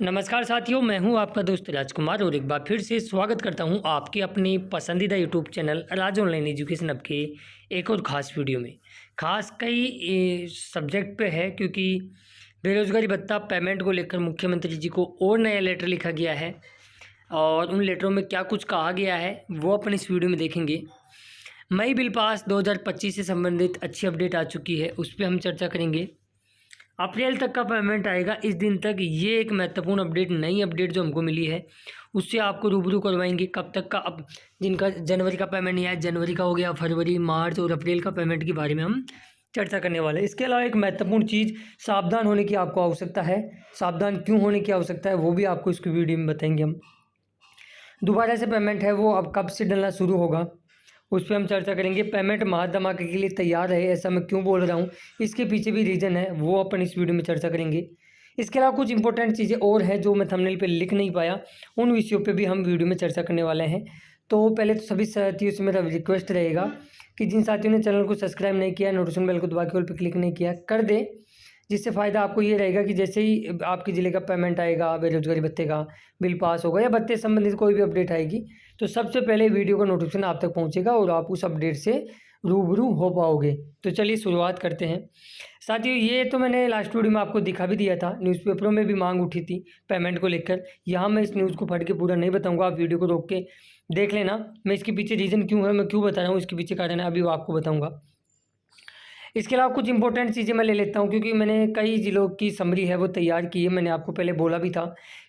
नमस्कार साथियों, मैं हूं आपका दोस्त राजकुमार और एक बार फिर से स्वागत करता हूं आपके अपने पसंदीदा यूट्यूब चैनल राज ऑनलाइन एजुकेशन अब के एक और ख़ास वीडियो में। ख़ास कई सब्जेक्ट पे है क्योंकि बेरोज़गारी भत्ता पेमेंट को लेकर मुख्यमंत्री जी को और नया लेटर लिखा गया है और उन लेटरों में क्या कुछ कहा गया है वो अपन इस वीडियो में देखेंगे। मई बिल पास 2025 से संबंधित अच्छी अपडेट आ चुकी है, उस पर हम चर्चा करेंगे। अप्रैल तक का पेमेंट आएगा इस दिन तक, ये एक महत्वपूर्ण अपडेट, नई अपडेट जो हमको मिली है उससे आपको रूबरू करवाएंगे। कब तक का, अब जिनका जनवरी का पेमेंट नहीं आया, जनवरी का हो गया, फरवरी, मार्च और अप्रैल का पेमेंट के बारे में हम चर्चा करने वाले हैं। इसके अलावा एक महत्वपूर्ण चीज़, सावधान होने की आपको आवश्यकता है। सावधान क्यों होने की आवश्यकता है वो भी आपको इसकी वीडियो में बताएंगे हम। दोबारा से पेमेंट है वो अब कब से डलना शुरू होगा उस पर हम चर्चा करेंगे। पेमेंट महाधमाके के लिए तैयार है, ऐसा मैं क्यों बोल रहा हूँ, इसके पीछे भी रीज़न है, वो अपन इस वीडियो में चर्चा करेंगे। इसके अलावा कुछ इंपॉर्टेंट चीज़ें और हैं जो मैं थंबनेल पे लिख नहीं पाया, उन विषयों पे भी हम वीडियो में चर्चा करने वाले हैं। तो पहले तो सभी साथियों से मेरा रिक्वेस्ट रहेगा कि जिन साथियों ने चैनल को सब्सक्राइब नहीं किया, नोटिफिकेशन बेल को दबा के ऑल पर क्लिक नहीं किया, कर दे, जिससे फ़ायदा आपको ये रहेगा कि जैसे ही आपके ज़िले का पेमेंट आएगा, बेरोजगारी भत्ते का बिल पास होगा या भत्ते संबंधित कोई भी अपडेट आएगी तो सबसे पहले वीडियो का नोटिफिकेशन आप तक पहुंचेगा और आप उस अपडेट से रूबरू हो पाओगे। तो चलिए शुरुआत करते हैं साथियों। ये तो मैंने लास्ट वीडियो में आपको दिखा भी दिया था, न्यूज़पेपरों में भी मांग उठी थी पेमेंट को लेकर। यहाँ मैं इस न्यूज़ को पढ़ के पूरा नहीं बताऊँगा, आप वीडियो को रोक के देख लेना। मैं इसके पीछे रीज़न क्यों है, मैं क्यों बता रहा हूँ, इसके पीछे कारण है, अभी वो आपको बताऊँगा। इसके अलावा कुछ इंपॉर्टेंट चीज़ें मैं ले लेता हूँ क्योंकि मैंने कई ज़िलों की समरी है वो तैयार की है। मैंने आपको पहले बोला भी था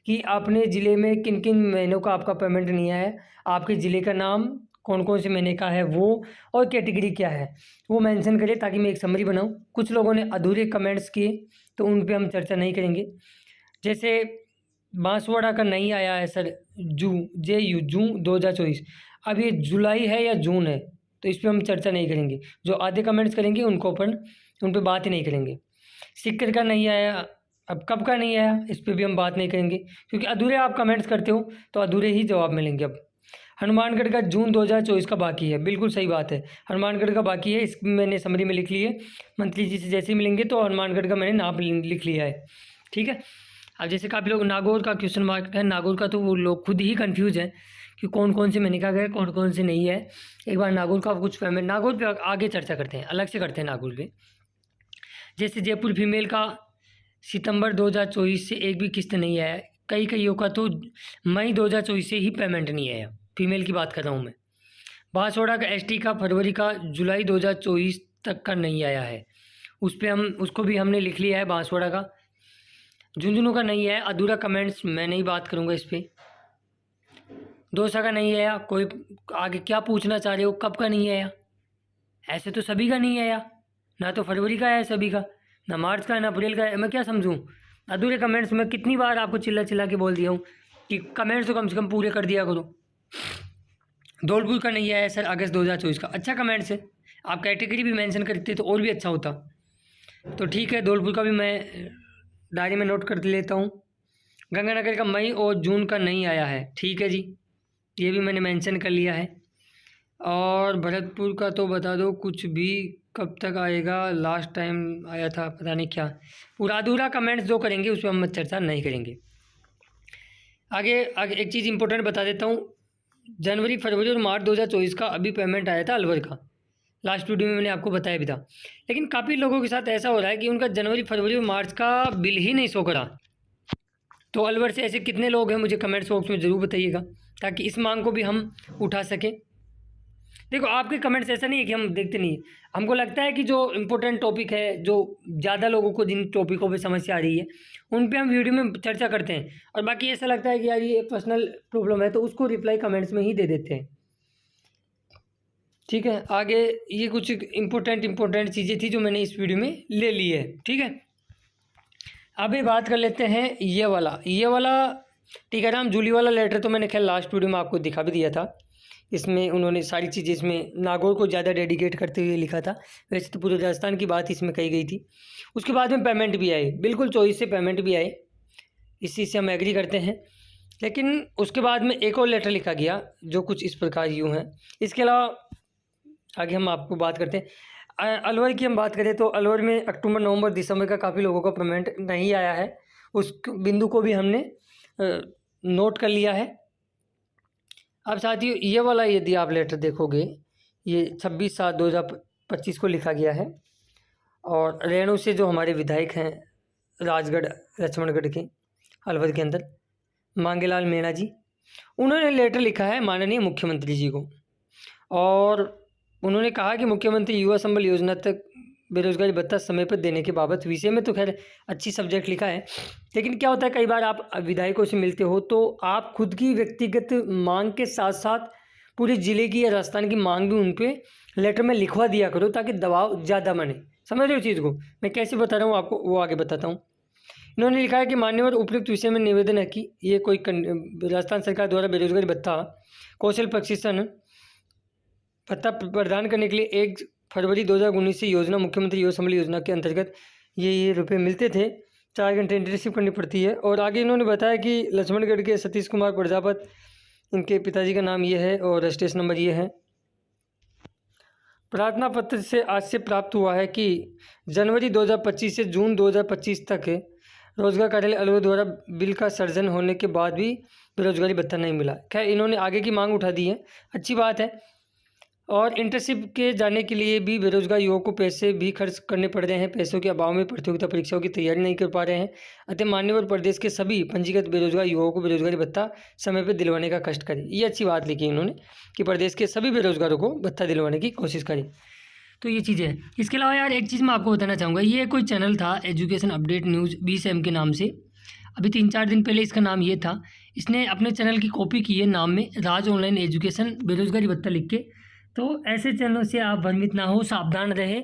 कि अपने ज़िले में किन किन महीनों का आपका पेमेंट नहीं आया है, आपके ज़िले का नाम, कौन कौन से महीने का है वो, और कैटेगरी क्या है वो मेंशन करें ताकि मैं एक समरी बनाऊँ। कुछ लोगों ने अधूरे कमेंट्स किए तो उन पर हम चर्चा नहीं करेंगे। जैसे बांसवाड़ा का नहीं आया है सर, जून 2024, अब ये जुलाई है या जून है, तो इस पर हम चर्चा नहीं करेंगे। जो आधे कमेंट्स करेंगे उनको अपन उन पर बात ही नहीं करेंगे। सिक्कर का नहीं आया, अब कब का नहीं आया इस पर भी हम बात नहीं करेंगे क्योंकि अधूरे आप कमेंट्स करते हो तो अधूरे ही जवाब मिलेंगे। अब हनुमानगढ़ का जून 2024 का बाकी है, बिल्कुल सही बात है, हनुमानगढ़ का बाकी है। इस मैंने समरी में लिख ली है, मंत्री जी से जैसे ही मिलेंगे तो हनुमानगढ़ का मैंने नाम लिख लिया है, ठीक है। अब जैसे काफ़ी लोग नागौर का क्वेश्चन मार्क है, नागौर का तो वो लोग खुद ही कंफ्यूज हैं कि कौन कौन से महीने का गए, कौन कौन से नहीं है। एक बार नागौर का कुछ पेमेंट, नागौर पे आगे चर्चा करते हैं, अलग से करते हैं नागौर पे। जैसे जयपुर फीमेल का सितंबर 2024 से एक भी किस्त नहीं आया, कईयों का तो मई 2024 से ही पेमेंट नहीं आया, फीमेल की बात कर रहा हूँ मैं। बांसवाड़ा का एसटी का फरवरी का जुलाई 2024 तक का नहीं आया है, उस पर हम उसको भी हमने लिख लिया है। बांसवाड़ा का, झुंझुनू का नहीं है, अधूरा कमेंट्स मैं नहीं बात करूँगा इस पर। दौसा का नहीं आया, कोई आगे क्या पूछना चाह रहे हो, कब का नहीं आया, ऐसे तो सभी का नहीं आया, ना तो फरवरी का है सभी का, ना मार्च का, ना अप्रैल का है, मैं क्या समझूं। अधूरे कमेंट्स में कितनी बार आपको चिल्ला चिल्ला के बोल दिया हूँ कि कमेंट्स तो कम से कम पूरे कर दिया करो। धौलपुर का नहीं आया सर, अगस्त 2024 का, अच्छा कमेंट्स है, आप कैटेगरी भी मेंशन करते तो और भी अच्छा होता। तो ठीक है, धौलपुर का भी मैं डायरी में नोट कर लेता हूँ। गंगानगर का मई और जून का नहीं आया है, ठीक है जी, ये भी मैंने मेंशन कर लिया है। और भरतपुर का तो बता दो कुछ भी, कब तक आएगा, लास्ट टाइम आया था पता नहीं क्या। पूरा अधूरा कमेंट्स जो करेंगे उस पर हम चर्चा नहीं करेंगे। आगे एक चीज़ इंपॉर्टेंट बता देता हूँ, जनवरी, फरवरी और मार्च 2024 का अभी पेमेंट आया था अलवर का, लास्ट वीडियो में मैंने आपको बताया भी था। लेकिन काफ़ी लोगों के साथ ऐसा हो रहा है कि उनका जनवरी, फरवरी और मार्च का बिल ही नहीं शो करा। तो अलवर से ऐसे कितने लोग हैं मुझे कमेंट्स बॉक्स में ज़रूर बताइएगा ताकि इस मांग को भी हम उठा सकें। देखो, आपके कमेंट्स ऐसा नहीं है कि हम देखते नहीं, हमको लगता है कि जो इम्पोर्टेंट टॉपिक है, जो ज़्यादा लोगों को जिन टॉपिकों पे समस्या आ रही है उन पे हम वीडियो में चर्चा करते हैं, और बाकी ऐसा लगता है कि यार ये पर्सनल प्रॉब्लम है तो उसको रिप्लाई कमेंट्स में ही दे देते हैं, ठीक है। आगे ये कुछ इम्पोर्टेंट चीज़ें थी जो मैंने इस वीडियो में ले ली है, ठीक है। अभी बात कर लेते हैं ये वाला टीकाराम जूली वाला लेटर, तो मैंने खैर लास्ट वीडियो में आपको दिखा भी दिया था। इसमें उन्होंने सारी चीज़ें, इसमें नागौर को ज़्यादा डेडिकेट करते हुए लिखा था, वैसे तो पूरे राजस्थान की बात इसमें कही गई थी। उसके बाद में पेमेंट भी आए, बिल्कुल 24 से पेमेंट भी आए, इस चीज़ से हम एग्री करते हैं। लेकिन उसके बाद में एक और लेटर लिखा गया जो कुछ इस प्रकार यूँ है। इसके अलावा आगे हम आपको बात करते हैं अलवर की। हम बात करें तो अलवर में अक्टूबर, नवंबर, दिसंबर का काफ़ी लोगों का पेमेंट नहीं आया है, उस बिंदु को भी हमने नोट कर लिया है। अब साथियों ये वाला यदि आप लेटर देखोगे, ये 26/7/2025 को लिखा गया है और रेणु से जो हमारे विधायक हैं राजगढ़ लक्ष्मणगढ़ के अलवर के अंदर मांगेलाल मीणा जी, उन्होंने लेटर लिखा है माननीय मुख्यमंत्री जी को और उन्होंने कहा कि मुख्यमंत्री युवा संबल योजना तक बेरोजगारी भत्ता समय पर देने के बाबत विषय में तो खैर अच्छी सब्जेक्ट लिखा है, लेकिन क्या होता है कई बार आप विधायकों से मिलते हो तो आप खुद की व्यक्तिगत मांग के साथ साथ पूरे ज़िले की या राजस्थान की मांग भी उन पर लेटर में लिखवा दिया करो ताकि दबाव ज़्यादा बने। समझ रहे हो चीज़ को, मैं कैसे बता रहा हूँ आपको वो आगे बताता हूँ। इन्होंने लिखा है कि मान्यवर उपयुक्त विषय में निवेदन है कि ये कोई राजस्थान सरकार द्वारा बेरोजगारी भत्ता कौशल प्रशिक्षण भत्ता प्रदान करने के लिए 1 फरवरी 2019 से योजना मुख्यमंत्री युवा संबल योजना के अंतर्गत ये रुपये मिलते थे। 4 घंटे इंटर्नशिप करनी पड़ती है। और आगे इन्होंने बताया कि लक्ष्मणगढ़ के सतीश कुमार प्रजापत, इनके पिताजी का नाम ये है और रजिस्ट्रेशन नंबर ये है। प्रार्थना पत्र से आज से प्राप्त हुआ है कि जनवरी 2025 से जून 2025 तक रोजगार कार्यालय अलवर द्वारा बिल का सर्जन होने के बाद भी बेरोजगारी भत्ता नहीं मिला। खैर इन्होंने आगे की मांग उठा दी है, अच्छी बात है। और इंटर्नशिप के जाने के लिए भी बेरोजगार युवाओं को पैसे भी खर्च करने पड़ रहे हैं। पैसों के अभाव में प्रतियोगिता परीक्षाओं की तैयारी नहीं कर पा रहे हैं। अतः मान्यवर प्रदेश के सभी पंजीकृत बेरोजगार युवाओं को बेरोजगारी भत्ता समय पर दिलवाने का कष्ट करें। ये अच्छी बात लिखी उन्होंने कि प्रदेश के सभी बेरोजगारों को भत्ता दिलवाने की कोशिश करें। तो ये चीज़ें हैं। इसके अलावा यार एक चीज़ मैं आपको बताना चाहूँगा, ये कोई चैनल था एजुकेशन अपडेट न्यूज़ 20M के नाम से, अभी 3-4 दिन पहले इसका नाम ये था। इसने अपने चैनल की कॉपी की है नाम में राज ऑनलाइन एजुकेशन बेरोजगारी भत्ता लिख के। तो ऐसे चैनलों से आप भ्रमित ना हो, सावधान रहे।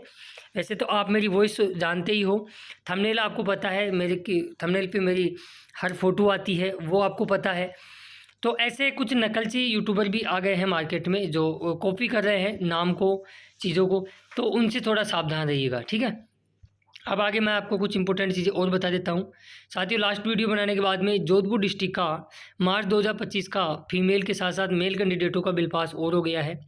वैसे तो आप मेरी वॉइस जानते ही हो, थंबनेल आपको पता है, मेरे की थंबनेल पे मेरी हर फोटो आती है वो आपको पता है। तो ऐसे कुछ नकलची यूट्यूबर भी आ गए हैं मार्केट में जो कॉपी कर रहे हैं नाम को, चीज़ों को, तो उनसे थोड़ा सावधान रहिएगा, ठीक है। अब आगे मैं आपको कुछ इंपॉर्टेंट चीज़ें और बता देता हूँ साथियों। लास्ट वीडियो बनाने के बाद में जोधपुर डिस्ट्रिक्ट का मार्च 2025 का फीमेल के साथ साथ मेल कैंडिडेटों का बिल पास और हो गया है।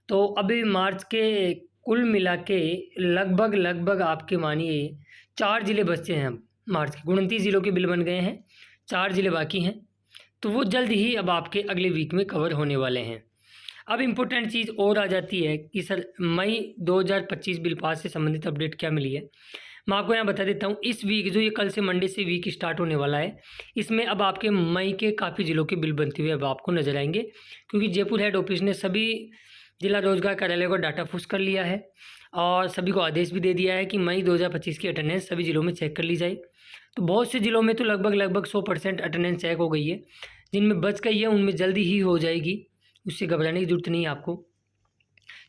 तो अभी मार्च के कुल मिला के लगभग आपके मानिए 4 ज़िले बचते हैं। मार्च के 29 ज़िलों के बिल बन गए हैं, 4 ज़िले बाकी हैं। तो वो जल्द ही अब आपके अगले वीक में कवर होने वाले हैं। अब इम्पोर्टेंट चीज़ और आ जाती है कि सर मई 2025 बिल पास से संबंधित अपडेट क्या मिली है, मैं आपको यहाँ बता देता हूँ। इस वीक जो ये कल से मंडे से वीक स्टार्ट होने वाला है, इसमें अब आपके मई के काफ़ी ज़िलों के बिल बनते हुए अब आपको नजर आएंगे, क्योंकि जयपुर हेड ऑफिस ने सभी जिला रोजगार कार्यालय को डाटा फुस कर लिया है और सभी को आदेश भी दे दिया है कि मई 2025 की अटेंडेंस सभी ज़िलों में चेक कर ली जाए। तो बहुत से ज़िलों में तो लगभग 100% अटेंडेंस चेक हो गई है, जिनमें बच गई है उनमें जल्दी ही हो जाएगी, उससे घबराने की जरूरत नहीं है आपको।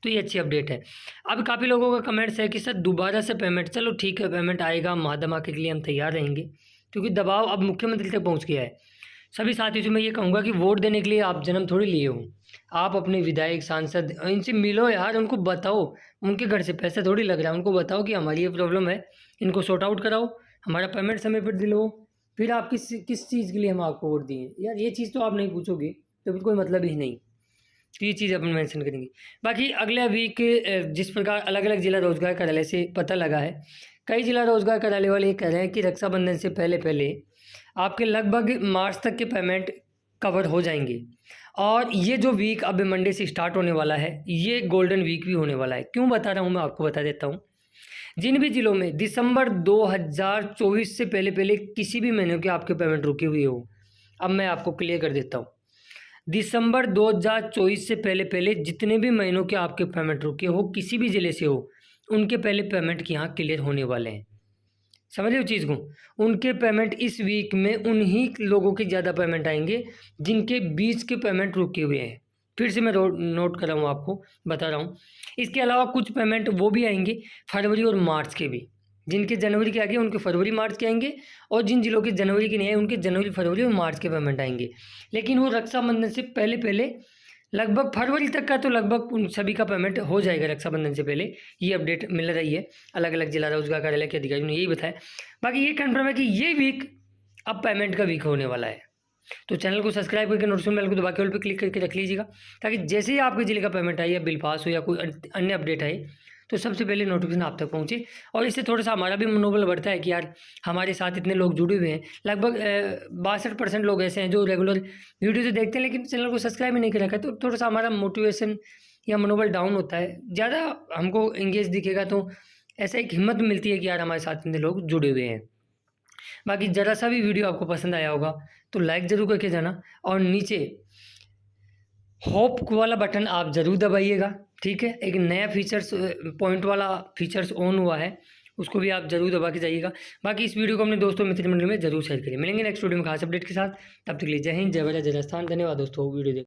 तो ये अच्छी अपडेट है। अब काफ़ी लोगों का कमेंट्स है कि सर दोबारा से पेमेंट, चलो ठीक है पेमेंट आएगा, महाधमाके के लिए हम तैयार रहेंगे, क्योंकि दबाव अब मुख्यमंत्री तक पहुँच गया है। सभी साथियों से मैं ये कहूँगा कि वोट देने के लिए आप जन्म थोड़ी लिए हो, आप अपने विधायक सांसद इनसे मिलो यार, उनको बताओ, उनके घर से पैसा थोड़ी लग रहा है, उनको बताओ कि हमारी ये प्रॉब्लम है, इनको सॉर्ट आउट कराओ, हमारा पेमेंट समय पर दिलो, फिर आप किस चीज़ के लिए हम आपको वोट दिए यार। ये चीज़ तो आप नहीं पूछोगे तो फिर कोई मतलब ही नहीं। तो ये चीज़ अपन मेंशन करेंगे। बाकी अगले वीक जिस प्रकार अलग अलग जिला रोजगार कार्यालय से पता लगा है, कई जिला रोजगार कार्यालय वाले ये कह रहे हैं कि रक्षाबंधन से पहले आपके लगभग मार्च तक के पेमेंट कवर हो जाएंगे। और ये जो वीक अब मंडे से स्टार्ट होने वाला है, ये गोल्डन वीक भी होने वाला है। क्यों बता रहा हूँ मैं आपको बता देता हूँ। जिन भी जिलों में दिसंबर 2024 से पहले किसी भी महीने के आपके पेमेंट रुके हुए हो, अब मैं आपको क्लियर कर देता हूँ। दिसंबर 2024 से पहले जितने भी महीनों के आपके पेमेंट रुके हो, किसी भी ज़िले से हो, उनके पहले पेमेंट के यहाँ क्लियर होने वाले हैं। समझ रहे हो चीज़ को, उनके पेमेंट इस वीक में उन्हीं लोगों के ज़्यादा पेमेंट आएंगे जिनके बीच के पेमेंट रुके हुए हैं। फिर से मैं नोट कर रहा हूँ, आपको बता रहा हूँ। इसके अलावा कुछ पेमेंट वो भी आएंगे फरवरी और मार्च के भी, जिनके जनवरी के आगे उनके फरवरी मार्च के आएंगे, और जिन जिलों के जनवरी के नहीं आए उनके जनवरी फरवरी और मार्च के पेमेंट आएंगे। लेकिन वो रक्षाबंधन से पहले लगभग फरवरी तक का तो लगभग उन सभी का पेमेंट हो जाएगा रक्षाबंधन से पहले। ये अपडेट मिल रही है, अलग अलग जिला रोजगार कार्यालय के अधिकारियों ने यही बताया। बाकी ये कन्फर्म है कि ये वीक अब पेमेंट का वीक होने वाला है। तो चैनल को सब्सक्राइब करके नोटिफिकेशन बेल को दबा के ऑल पे क्लिक करके रख लीजिएगा, ताकि जैसे ही आपके जिले का पेमेंट आए या बिल पास हो या कोई अन्य अपडेट आए तो सबसे पहले नोटिफिकेशन आप तक पहुँचे। और इससे थोड़ा सा हमारा भी मनोबल बढ़ता है कि यार हमारे साथ इतने लोग जुड़े हुए हैं। लगभग 62% लोग ऐसे हैं जो रेगुलर वीडियो तो देखते हैं लेकिन चैनल को सब्सक्राइब ही नहीं कर रखा है। तो थोड़ा सा हमारा मोटिवेशन या मनोबल डाउन होता है। ज़्यादा हमको एंगेज दिखेगा तो ऐसा एक हिम्मत मिलती है कि यार हमारे साथ इतने लोग जुड़े हुए हैं। बाकी ज़रा सा भी वीडियो आपको पसंद आया होगा तो लाइक ज़रूर करके जाना, और नीचे होप वाला बटन आप ज़रूर दबाइएगा, ठीक है। एक नया फीचर्स पॉइंट वाला फीचर्स ऑन हुआ है, उसको भी आप ज़रूर दबा के जाइएगा। बाकी इस वीडियो को अपने दोस्तों मित्र मंडल में ज़रूर शेयर करिए। मिलेंगे नेक्स्ट वीडियो में खास अपडेट के साथ, तब तक के लिए जय हिंद, जय भारत, जय राजस्थान। धन्यवाद दोस्तों वीडियो देख